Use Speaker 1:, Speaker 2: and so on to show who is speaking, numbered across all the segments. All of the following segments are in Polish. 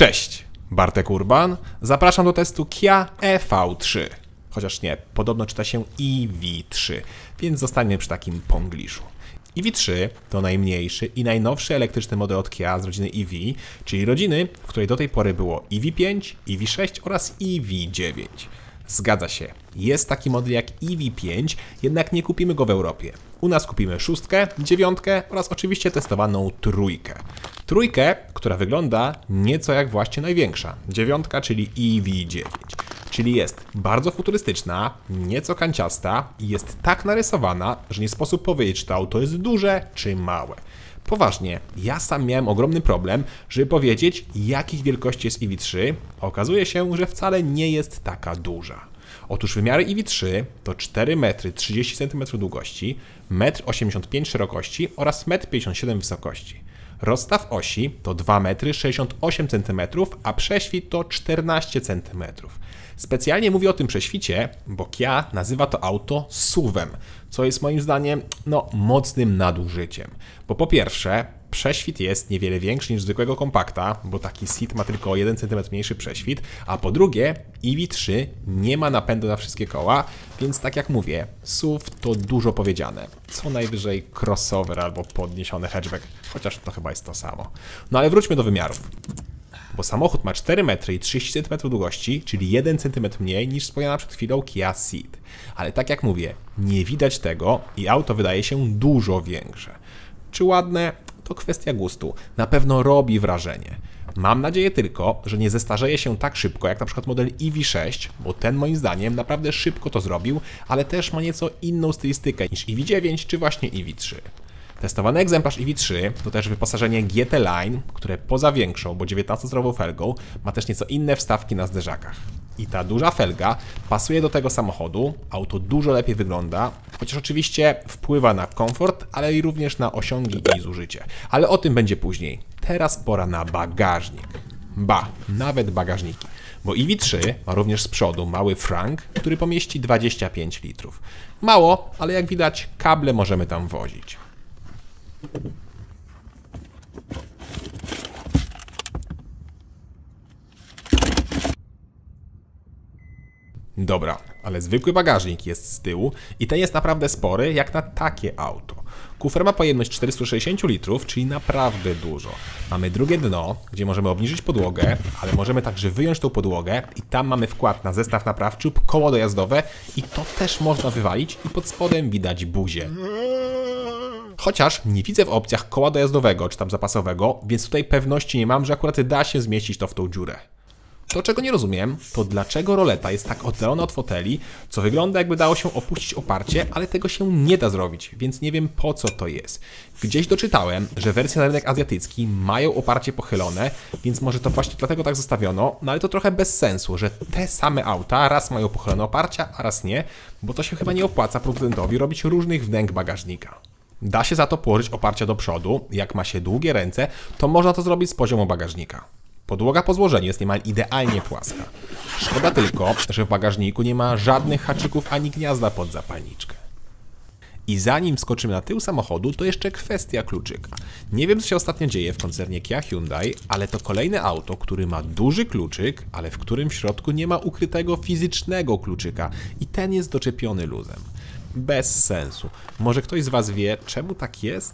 Speaker 1: Cześć, Bartek Urban. Zapraszam do testu Kia EV3. Chociaż nie, podobno czyta się EV3, więc zostańmy przy takim pongliszu. EV3 to najmniejszy i najnowszy elektryczny model od Kia z rodziny EV, czyli rodziny, w której do tej pory było EV5, EV6 oraz EV9. Zgadza się, jest taki model jak EV5, jednak nie kupimy go w Europie. U nas kupimy 6, 9 oraz oczywiście testowaną 3. Trójkę, która wygląda nieco jak właśnie największa, 9, czyli EV9. Czyli jest bardzo futurystyczna, nieco kanciasta i jest tak narysowana, że nie sposób powiedzieć, czy to auto jest duże czy małe. Poważnie, ja sam miałem ogromny problem, żeby powiedzieć, jakich wielkości jest EV3, a okazuje się, że wcale nie jest taka duża. Otóż wymiary EV3 to 4 metry 30 cm długości, 1,85 m szerokości oraz 1,57 m wysokości. Rozstaw osi to 2 metry 68 cm, a prześwit to 14 cm. Specjalnie mówię o tym prześwicie, bo Kia nazywa to auto SUV-em, co jest moim zdaniem mocnym nadużyciem. Bo po pierwsze, prześwit jest niewiele większy niż zwykłego kompakta, bo taki Ceed ma tylko o 1 cm mniejszy prześwit, a po drugie EV3 nie ma napędu na wszystkie koła, więc tak jak mówię, SUV to dużo powiedziane. Co najwyżej crossover albo podniesiony hatchback, chociaż to chyba jest to samo. No ale wróćmy do wymiarów. Bo samochód ma 4 metry i 30 cm długości, czyli 1 cm mniej niż wspomniana przed chwilą Kia Ceed. Ale tak jak mówię, nie widać tego i auto wydaje się dużo większe. Czy ładne? To kwestia gustu. Na pewno robi wrażenie. Mam nadzieję tylko, że nie zestarzeje się tak szybko jak na przykład model EV6, bo ten moim zdaniem naprawdę szybko to zrobił, ale też ma nieco inną stylistykę niż EV9 czy właśnie EV3. Testowany egzemplarz EV3 to też wyposażenie GT Line, które poza większą, bo 19-calową felgą ma też nieco inne wstawki na zderzakach. I ta duża felga pasuje do tego samochodu, auto dużo lepiej wygląda, chociaż oczywiście wpływa na komfort, ale i również na osiągi i zużycie. Ale o tym będzie później. Teraz pora na bagażnik. Nawet bagażniki. Bo EV3 ma również z przodu mały frank, który pomieści 25 litrów. Mało, ale jak widać kable możemy tam wozić. Dobra, ale zwykły bagażnik jest z tyłu i ten jest naprawdę spory jak na takie auto. Kufer ma pojemność 460 litrów, czyli naprawdę dużo. Mamy drugie dno, gdzie możemy obniżyć podłogę, ale możemy także wyjąć tą podłogę i tam mamy wkład na zestaw naprawczy lub koło dojazdowe i to też można wywalić i pod spodem widać buzię. Chociaż nie widzę w opcjach koła dojazdowego czy tam zapasowego, więc tutaj pewności nie mam, że akurat da się zmieścić to w tą dziurę. To, czego nie rozumiem, to dlaczego roleta jest tak oddalona od foteli, co wygląda jakby dało się opuścić oparcie, ale tego się nie da zrobić, więc nie wiem po co to jest. Gdzieś doczytałem, że wersje na rynek azjatycki mają oparcie pochylone, więc może to właśnie dlatego tak zostawiono, no ale to trochę bez sensu, że te same auta raz mają pochylone oparcia, a raz nie, bo to się chyba nie opłaca producentowi robić różnych wnęk bagażnika. Da się za to położyć oparcia do przodu, jak ma się długie ręce, to można to zrobić z poziomu bagażnika. Podłoga po złożeniu jest niemal idealnie płaska. Szkoda tylko, że w bagażniku nie ma żadnych haczyków ani gniazda pod zapalniczkę. I zanim wskoczymy na tył samochodu, to jeszcze kwestia kluczyka. Nie wiem, co się ostatnio dzieje w koncernie Kia Hyundai, ale to kolejne auto, który ma duży kluczyk, ale w którym w środku nie ma ukrytego fizycznego kluczyka i ten jest doczepiony luzem. Bez sensu. Może ktoś z Was wie, czemu tak jest?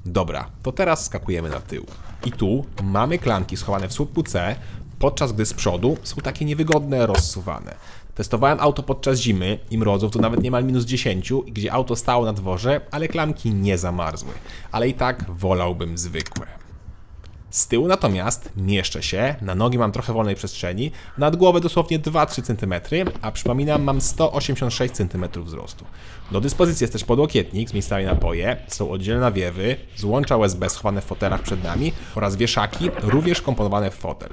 Speaker 1: Dobra, to teraz skakujemy na tył. I tu mamy klamki schowane w słupku C, podczas gdy z przodu są takie niewygodne, rozsuwane. Testowałem auto podczas zimy i mrozów, to nawet niemal minus 10, gdzie auto stało na dworze, ale klamki nie zamarzły. Ale i tak wolałbym zwykłe. Z tyłu natomiast mieszczę się, na nogi mam trochę wolnej przestrzeni, nad głowę dosłownie 2-3 cm, a przypominam, mam 186 cm wzrostu. Do dyspozycji jest też podłokietnik z miejscami na napoje, są oddzielne nawiewy, złącza USB schowane w fotelach przed nami oraz wieszaki również komponowane w fotel.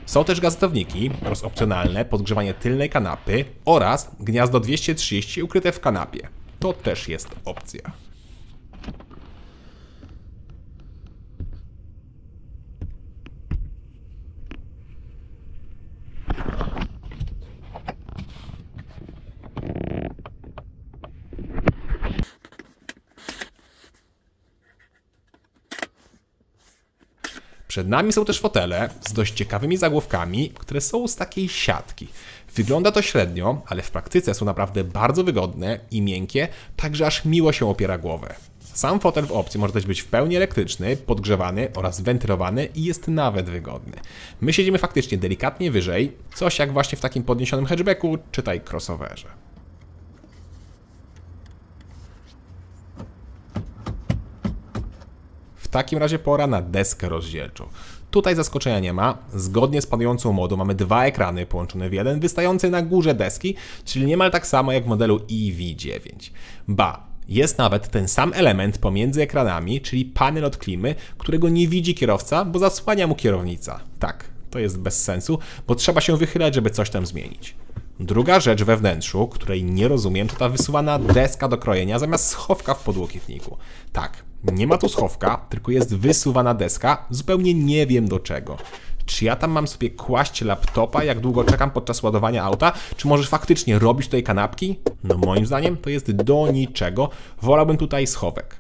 Speaker 1: Są też gazetowniki oraz opcjonalne podgrzewanie tylnej kanapy oraz gniazdo 230 ukryte w kanapie. To też jest opcja. Przed nami są też fotele z dość ciekawymi zagłówkami, które są z takiej siatki. Wygląda to średnio, ale w praktyce są naprawdę bardzo wygodne i miękkie, także aż miło się opiera głowę. Sam fotel w opcji może też być w pełni elektryczny, podgrzewany oraz wentylowany i jest nawet wygodny. My siedzimy faktycznie delikatnie wyżej, coś jak właśnie w takim podniesionym hatchbacku, czytaj crossoverze. W takim razie pora na deskę rozdzielczą. Tutaj zaskoczenia nie ma. Zgodnie z panującą modą mamy dwa ekrany połączone w jeden, wystający na górze deski, czyli niemal tak samo jak w modelu EV9. Jest nawet ten sam element pomiędzy ekranami, czyli panel od klimy, którego nie widzi kierowca, bo zasłania mu kierownica. Tak, to jest bez sensu, bo trzeba się wychylać, żeby coś tam zmienić. Druga rzecz we wnętrzu, której nie rozumiem, to ta wysuwana deska do krojenia zamiast schowka w podłokietniku. Tak, nie ma tu schowka, tylko jest wysuwana deska, zupełnie nie wiem do czego. Czy ja tam mam sobie kłaść laptopa, jak długo czekam podczas ładowania auta? Czy możesz faktycznie robić tutaj kanapki? No moim zdaniem to jest do niczego. Wolałbym tutaj schowek.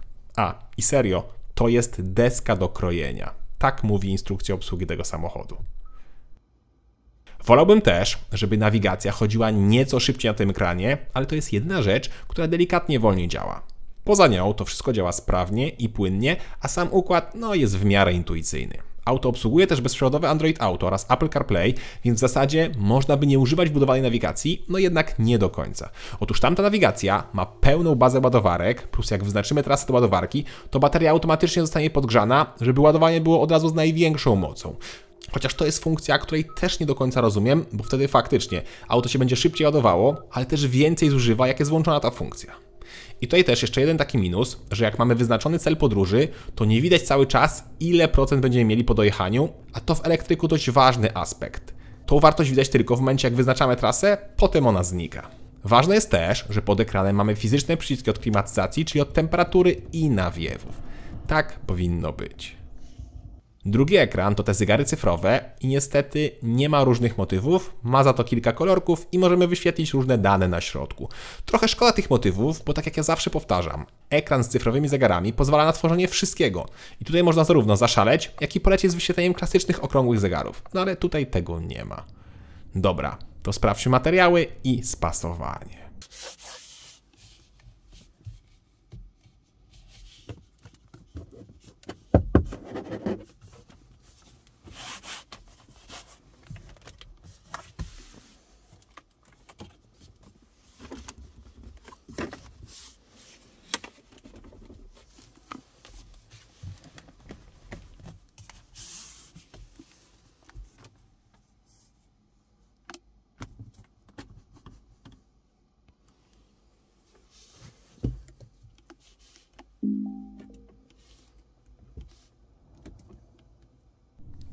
Speaker 1: I serio, to jest deska do krojenia. Tak mówi instrukcja obsługi tego samochodu. Wolałbym też, żeby nawigacja chodziła nieco szybciej na tym ekranie, ale to jest jedna rzecz, która delikatnie wolniej działa. Poza nią to wszystko działa sprawnie i płynnie, a sam układ jest w miarę intuicyjny. Auto obsługuje też bezprzewodowe Android Auto oraz Apple CarPlay, więc w zasadzie można by nie używać wbudowanej nawigacji, jednak nie do końca. Otóż tamta nawigacja ma pełną bazę ładowarek, plus jak wyznaczymy trasę do ładowarki, to bateria automatycznie zostanie podgrzana, żeby ładowanie było od razu z największą mocą. Chociaż to jest funkcja, której też nie do końca rozumiem, bo wtedy faktycznie auto się będzie szybciej ładowało, ale też więcej zużywa, jak jest włączona ta funkcja. I tutaj też jeszcze jeden taki minus, że jak mamy wyznaczony cel podróży, to nie widać cały czas, ile procent będziemy mieli po dojechaniu, a to w elektryku dość ważny aspekt. Tą wartość widać tylko w momencie, jak wyznaczamy trasę, potem ona znika. Ważne jest też, że pod ekranem mamy fizyczne przyciski od klimatyzacji, czyli od temperatury i nawiewów. Tak powinno być. Drugi ekran to te zegary cyfrowe i niestety nie ma różnych motywów, ma za to kilka kolorków i możemy wyświetlić różne dane na środku. Trochę szkoda tych motywów, bo tak jak ja zawsze powtarzam, ekran z cyfrowymi zegarami pozwala na tworzenie wszystkiego. I tutaj można zarówno zaszaleć, jak i polecieć z wyświetleniem klasycznych okrągłych zegarów. No ale tutaj tego nie ma. Dobra, to sprawdźmy materiały i spasowanie.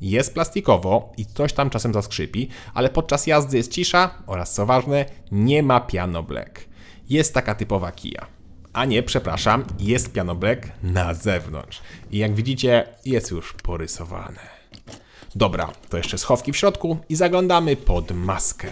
Speaker 1: Jest plastikowo i coś tam czasem zaskrzypi, ale podczas jazdy jest cisza oraz, co ważne, nie ma piano black. Jest taka typowa Kia. A nie, przepraszam, jest piano black na zewnątrz. I jak widzicie, jest już porysowane. Dobra, to jeszcze schowki w środku i zaglądamy pod maskę.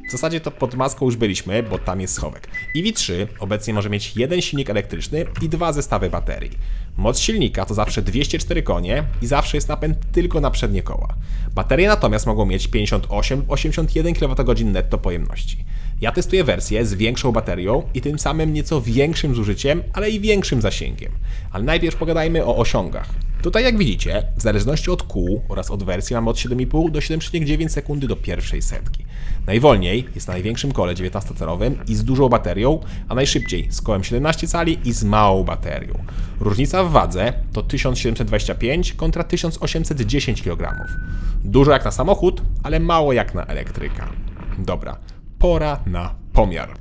Speaker 1: W zasadzie to pod maską już byliśmy, bo tam jest schowek. EV3 obecnie może mieć jeden silnik elektryczny i dwa zestawy baterii. Moc silnika to zawsze 204 konie i zawsze jest napęd tylko na przednie koła. Baterie natomiast mogą mieć 58-81 kWh netto pojemności. Ja testuję wersję z większą baterią i tym samym nieco większym zużyciem, ale i większym zasięgiem. Ale najpierw pogadajmy o osiągach. Tutaj jak widzicie, w zależności od kół oraz od wersji mamy od 7,5 do 7,9 sekundy do pierwszej setki. Najwolniej jest na największym kole 19-calowym i z dużą baterią, a najszybciej z kołem 17 cali i z małą baterią. Różnica w wadze to 1725 kontra 1810 kg. Dużo jak na samochód, ale mało jak na elektryka. Dobra, pora na pomiar.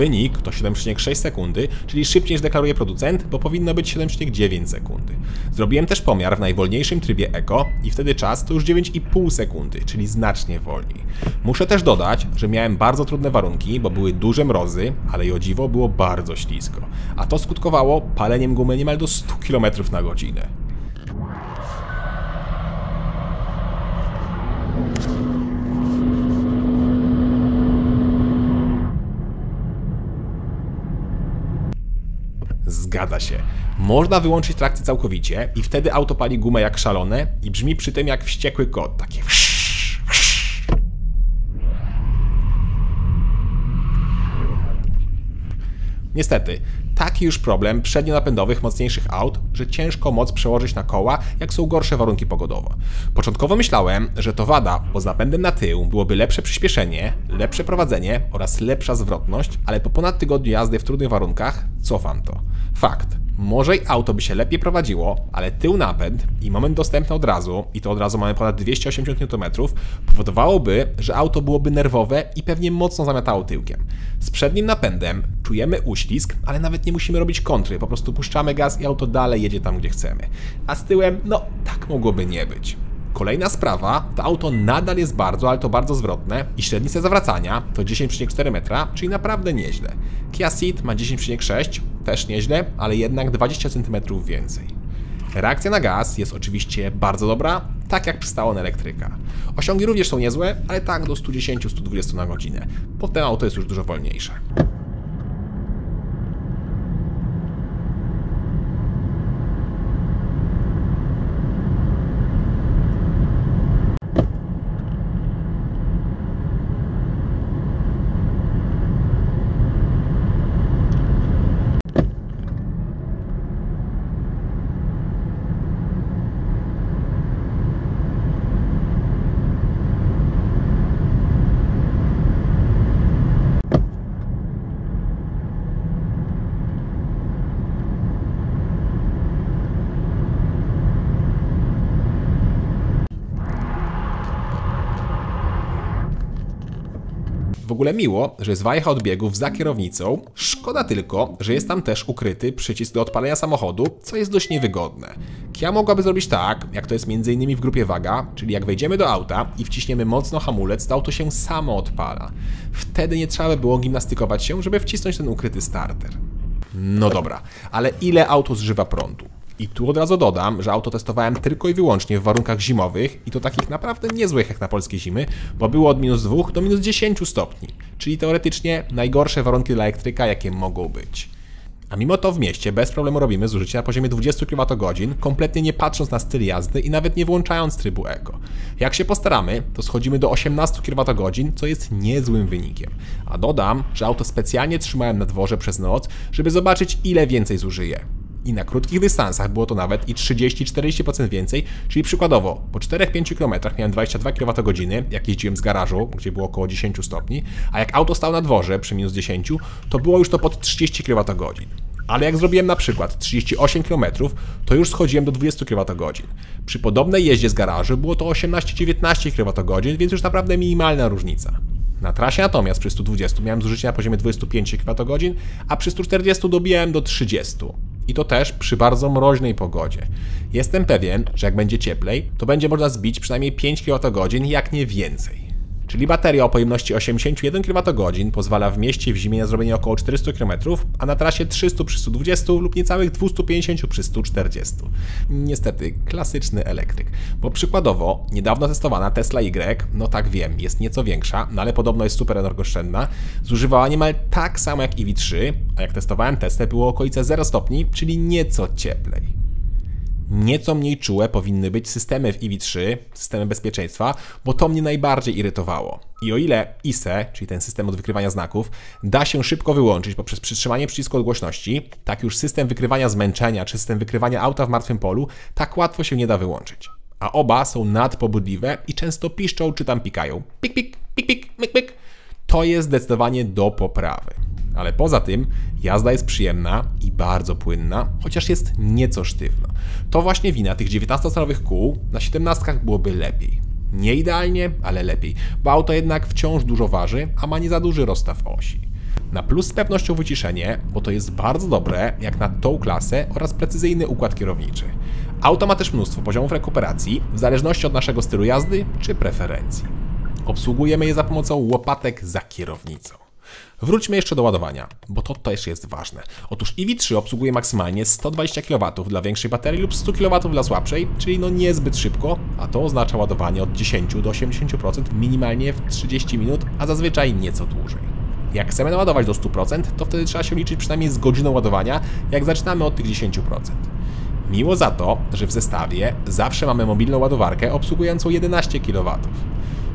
Speaker 1: Wynik to 7,6 sekundy, czyli szybciej niż deklaruje producent, bo powinno być 7,9 sekundy. Zrobiłem też pomiar w najwolniejszym trybie Eco i wtedy czas to już 9,5 sekundy, czyli znacznie wolniej. Muszę też dodać, że miałem bardzo trudne warunki, bo były duże mrozy, ale i o dziwo było bardzo ślisko, a to skutkowało paleniem gumy niemal do 100 km na godzinę. Zgadza się. Można wyłączyć trakcję całkowicie i wtedy auto pali gumę jak szalone i brzmi przy tym jak wściekły kot, takie Niestety, taki już problem przednionapędowych mocniejszych aut, że ciężko moc przełożyć na koła, jak są gorsze warunki pogodowe. Początkowo myślałem, że to wada, bo z napędem na tył byłoby lepsze przyspieszenie, lepsze prowadzenie oraz lepsza zwrotność, ale po ponad tygodniu jazdy w trudnych warunkach cofam to. Fakt. Może i auto by się lepiej prowadziło, ale tył napęd i moment dostępny od razu, i to od razu mamy ponad 280 Nm, powodowałoby, że auto byłoby nerwowe i pewnie mocno zamiatało tyłkiem. Z przednim napędem czujemy uślizg, ale nawet nie musimy robić kontry, po prostu puszczamy gaz i auto dalej jedzie tam, gdzie chcemy. A z tyłem, no, tak mogłoby nie być. Kolejna sprawa, to auto nadal jest bardzo, ale to bardzo zwrotne i średnica zawracania to 10,4 metra, czyli naprawdę nieźle. Kia Ceed ma 10,6, też nieźle, ale jednak 20 cm więcej. Reakcja na gaz jest oczywiście bardzo dobra, tak jak przystało na elektryka. Osiągi również są niezłe, ale tak do 110-120 na godzinę. Potem auto jest już dużo wolniejsze. W ogóle miło, że jest wajcha odbiegów za kierownicą, szkoda tylko, że jest tam też ukryty przycisk do odpalenia samochodu, co jest dość niewygodne. Kia mogłaby zrobić tak, jak to jest m.in. w grupie waga, czyli jak wejdziemy do auta i wciśniemy mocno hamulec, to auto się samo odpala. Wtedy nie trzeba by było gimnastykować się, żeby wcisnąć ten ukryty starter. No dobra, ale ile auto zużywa prądu? I tu od razu dodam, że auto testowałem tylko i wyłącznie w warunkach zimowych i to takich naprawdę niezłych jak na polskie zimy, bo było od -2 do -10 stopni, czyli teoretycznie najgorsze warunki dla elektryka, jakie mogą być. A mimo to w mieście bez problemu robimy zużycie na poziomie 20 kWh, kompletnie nie patrząc na styl jazdy i nawet nie włączając trybu Eco. Jak się postaramy, to schodzimy do 18 kWh, co jest niezłym wynikiem. A dodam, że auto specjalnie trzymałem na dworze przez noc, żeby zobaczyć, ile więcej zużyje. I na krótkich dystansach było to nawet i 30-40% więcej, czyli przykładowo po 4-5 km miałem 22 kWh, jak jeździłem z garażu, gdzie było około 10 stopni, a jak auto stało na dworze przy -10, to było już to pod 30 kWh. Ale jak zrobiłem na przykład 38 km, to już schodziłem do 20 kWh. Przy podobnej jeździe z garażu było to 18-19 kWh, więc już naprawdę minimalna różnica. Na trasie natomiast przy 120 miałem zużycie na poziomie 25 kWh, a przy 140 dobijałem do 30. I to też przy bardzo mroźnej pogodzie. Jestem pewien, że jak będzie cieplej, to będzie można zbić przynajmniej 5 kWh, jak nie więcej. Czyli bateria o pojemności 81 kWh pozwala w mieście w zimie na zrobienie około 400 km, a na trasie 300 przy 120 lub niecałych 250 przy 140. Niestety, klasyczny elektryk. Bo przykładowo, niedawno testowana Tesla Y, no tak wiem, jest nieco większa, no ale podobno jest super energooszczędna, zużywała niemal tak samo jak EV3, a jak testowałem Teslę było okolice 0 stopni, czyli nieco cieplej. Nieco mniej czułe powinny być systemy w EV3, systemy bezpieczeństwa, bo to mnie najbardziej irytowało. I o ile ISE, czyli ten system od wykrywania znaków, da się szybko wyłączyć poprzez przytrzymanie przycisku od głośności, tak już system wykrywania zmęczenia czy system wykrywania auta w martwym polu tak łatwo się nie da wyłączyć. A oba są nadpobudliwe i często piszczą czy tam pikają. Pik, pik, pik, pik, myk, myk. To jest zdecydowanie do poprawy. Ale poza tym jazda jest przyjemna i bardzo płynna, chociaż jest nieco sztywna. To właśnie wina tych 19-calowych kół, na 17 byłoby lepiej. Nie idealnie, ale lepiej, bo auto jednak wciąż dużo waży, a ma nie za duży rozstaw osi. Na plus z pewnością wyciszenie, bo to jest bardzo dobre jak na tą klasę oraz precyzyjny układ kierowniczy. Auto ma też mnóstwo poziomów rekuperacji, w zależności od naszego stylu jazdy czy preferencji. Obsługujemy je za pomocą łopatek za kierownicą. Wróćmy jeszcze do ładowania, bo to też jest ważne. Otóż EV3 obsługuje maksymalnie 120 kW dla większej baterii lub 100 kW dla słabszej, czyli niezbyt szybko, a to oznacza ładowanie od 10 do 80% minimalnie w 30 minut, a zazwyczaj nieco dłużej. Jak chcemy naładować do 100%, to wtedy trzeba się liczyć przynajmniej z godziną ładowania, jak zaczynamy od tych 10%. Miło za to, że w zestawie zawsze mamy mobilną ładowarkę obsługującą 11 kW.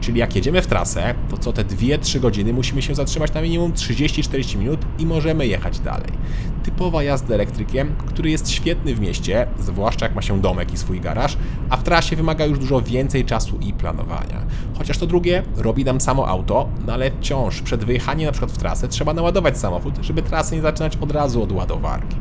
Speaker 1: Czyli jak jedziemy w trasę, to co te 2-3 godziny musimy się zatrzymać na minimum 30-40 minut i możemy jechać dalej. Typowa jazda elektrykiem, który jest świetny w mieście, zwłaszcza jak ma się domek i swój garaż, a w trasie wymaga już dużo więcej czasu i planowania. Chociaż to drugie robi nam samo auto, no ale wciąż przed wyjechaniem na przykład w trasę trzeba naładować samochód, żeby trasę nie zaczynać od razu od ładowarki.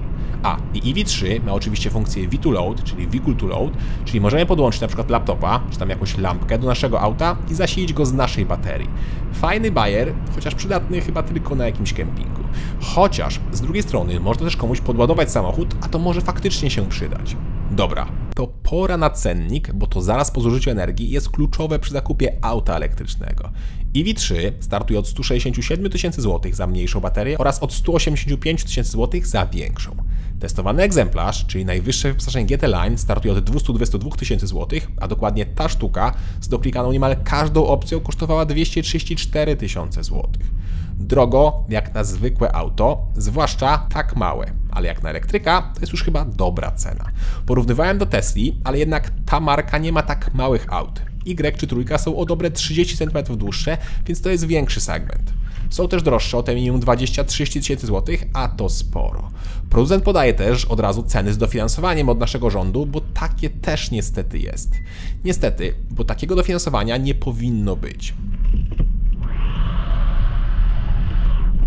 Speaker 1: I EV3 ma oczywiście funkcję V2Load, czyli Vehicle to Load, czyli możemy podłączyć na przykład laptopa, czy tam jakąś lampkę do naszego auta i zasilić go z naszej baterii. Fajny bajer, chociaż przydatny chyba tylko na jakimś kempingu. Chociaż z drugiej strony można też komuś podładować samochód, a to może faktycznie się przydać. Dobra, to pora na cennik, bo to zaraz po zużyciu energii jest kluczowe przy zakupie auta elektrycznego. EV3 startuje od 167 tysięcy złotych za mniejszą baterię oraz od 185 tysięcy złotych za większą. Testowany egzemplarz, czyli najwyższe wyposażenie GT Line, startuje od 222 tysięcy złotych, a dokładnie ta sztuka z doklikaną niemal każdą opcją kosztowała 234 tysiące złotych. Drogo jak na zwykłe auto, zwłaszcza tak małe, ale jak na elektryka to jest już chyba dobra cena. Porównywałem do Tesli, ale jednak ta marka nie ma tak małych aut. Y czy trójka są o dobre 30 cm dłuższe, więc to jest większy segment. Są też droższe o te minimum 20-30 tysięcy złotych, a to sporo. Producent podaje też od razu ceny z dofinansowaniem od naszego rządu, bo takie też niestety jest. Niestety, bo takiego dofinansowania nie powinno być.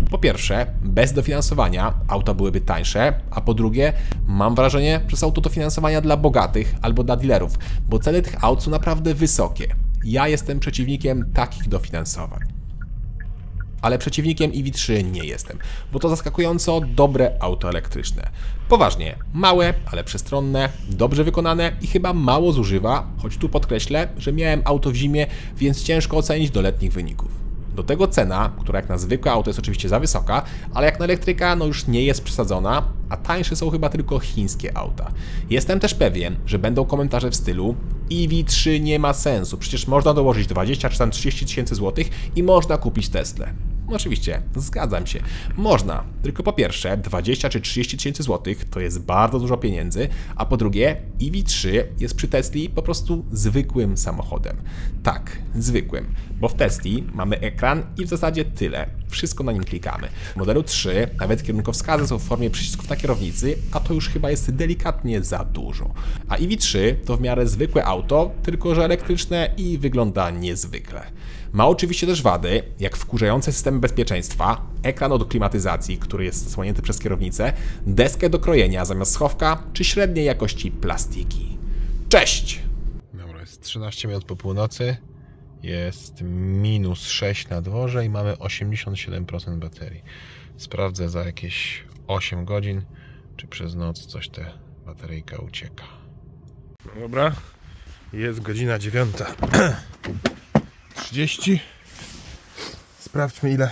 Speaker 1: Po pierwsze, bez dofinansowania auta byłyby tańsze, a po drugie, mam wrażenie, że są to dofinansowania dla bogatych albo dla dealerów, bo ceny tych aut są naprawdę wysokie. Ja jestem przeciwnikiem takich dofinansowań. Ale przeciwnikiem EV3 nie jestem, bo to zaskakująco dobre auto elektryczne. Poważnie, małe, ale przestronne, dobrze wykonane i chyba mało zużywa, choć tu podkreślę, że miałem auto w zimie, więc ciężko ocenić do letnich wyników. Do tego cena, która jak na zwykłe auto jest oczywiście za wysoka, ale jak na elektryka już nie jest przesadzona, a tańsze są chyba tylko chińskie auta. Jestem też pewien, że będą komentarze w stylu EV3 nie ma sensu, przecież można dołożyć 20 czy tam 30 tysięcy złotych i można kupić Teslę. Oczywiście, zgadzam się. Można, tylko po pierwsze 20 czy 30 tysięcy złotych to jest bardzo dużo pieniędzy, a po drugie EV3 jest przy Tesli po prostu zwykłym samochodem. Tak, zwykłym, bo w Tesli mamy ekran i w zasadzie tyle. Wszystko na nim klikamy. W modelu 3 nawet kierunkowskazy są w formie przycisków na kierownicy, a to już chyba jest delikatnie za dużo. A EV3 to w miarę zwykłe auto, tylko że elektryczne i wygląda niezwykle. Ma oczywiście też wady, jak wkurzające systemy bezpieczeństwa, ekran od klimatyzacji, który jest zasłonięty przez kierownicę, deskę do krojenia zamiast schowka, czy średniej jakości plastiki. Cześć! Dobra, jest 13 minut po północy, jest -6 na dworze i mamy 87% baterii. Sprawdzę za jakieś 8 godzin, czy przez noc coś ta bateryjka ucieka. Dobra, jest godzina 9:30. Sprawdźmy, ile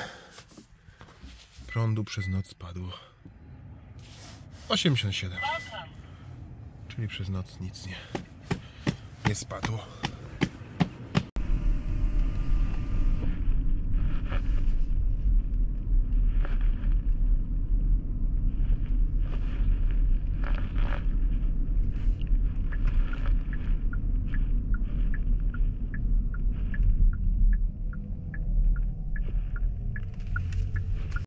Speaker 1: prądu przez noc spadło. 87. Czyli przez noc nic nie spadło.